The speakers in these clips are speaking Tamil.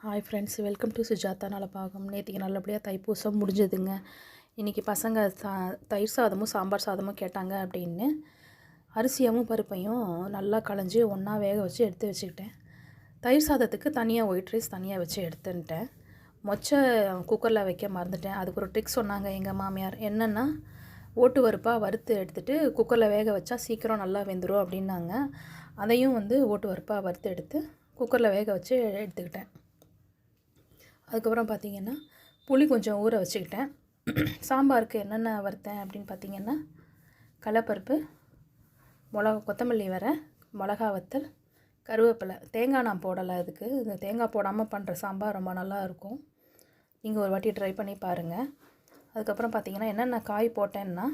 Hi friends, welcome to Sujatha Nalabagam. நேற்றுக்கு நல்லபடியாக தைப்பூசம் முடிஞ்சதுங்க. இன்றைக்கி பசங்க தயிர் சாதமும் சாம்பார் சாதமும் கேட்டாங்க அப்படின்னு அரிசியமும் பருப்பையும் நல்லா களைஞ்சி ஒன்றா வேக வச்சு எடுத்து வச்சுக்கிட்டேன். தயிர் சாதத்துக்கு தனியாக ஒயிட் ரைஸ் தனியாக வச்சு எடுத்துன்ட்டேன். மொச்சை குக்கரில் வைக்க மறந்துட்டேன். அதுக்கு ஒரு ட்ரிக் சொன்னாங்க எங்கள் மாமியார். என்னென்னா, ஓட்டு பருப்பாக வறுத்து எடுத்துகிட்டு குக்கரில் வேக வச்சா சீக்கிரம் நல்லா வெந்துடும் அப்படின்னாங்க. அதையும் ஓட்டு பருப்பாக வறுத்து எடுத்து குக்கரில் வேக வச்சு எடுத்துக்கிட்டேன். அதுக்கப்புறம் பார்த்திங்கன்னா புளி கொஞ்சம் ஊற வச்சுக்கிட்டேன். சாம்பாருக்கு என்னென்ன வறுத்தேன் அப்படின்னு பார்த்திங்கன்னா, கடலைப்பருப்பு, கொத்தமல்லி மிளகா வத்தல், கருவேப்பிலை. தேங்காய் நான் போடலை. அதுக்கு இந்த தேங்காய் போடாமல் பண்ணுற சாம்பார் ரொம்ப நல்லாயிருக்கும். நீங்கள் ஒரு வாட்டி ட்ரை பண்ணி பாருங்கள். அதுக்கப்புறம் பார்த்திங்கன்னா என்னென்ன காய் போட்டேன்னா,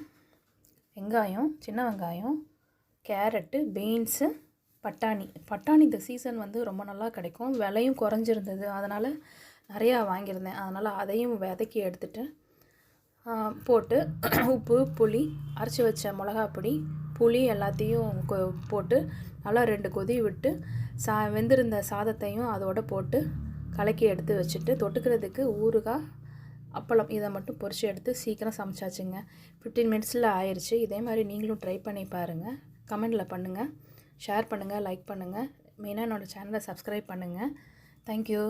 வெங்காயம், சின்ன வெங்காயம், கேரட்டு, பீன்ஸு, பட்டாணி இந்த சீசன் ரொம்ப நல்லா கிடைக்கும். விலையும் குறைஞ்சிருந்தது. அதனால் நிறையா வாங்கியிருந்தேன். அதனால் அதையும் வதக்கி எடுத்துகிட்டு போட்டு உப்பு, புளி, அரைச்சி வச்ச மிளகாப்பொடி, புளி எல்லாத்தையும் போட்டு நல்லா 2 கொதி விட்டு வெந்திருந்த சாதத்தையும் அதோடு போட்டு கலக்கி எடுத்து வச்சுட்டு, தொட்டுக்கிறதுக்கு ஊறுகாய், அப்பளம் இதை மட்டும் பொரித்து எடுத்து சீக்கிரம் சமைச்சாச்சுங்க. 15 மினிட்ஸில் ஆயிடுச்சு. இதே மாதிரி நீங்களும் ட்ரை பண்ணி பாருங்கள். கமெண்டில் பண்ணுங்கள், ஷேர் பண்ணுங்கள், லைக் பண்ணுங்கள். மெயினாக என்னோடய சேனலை சப்ஸ்கிரைப் பண்ணுங்கள். தேங்க்யூ.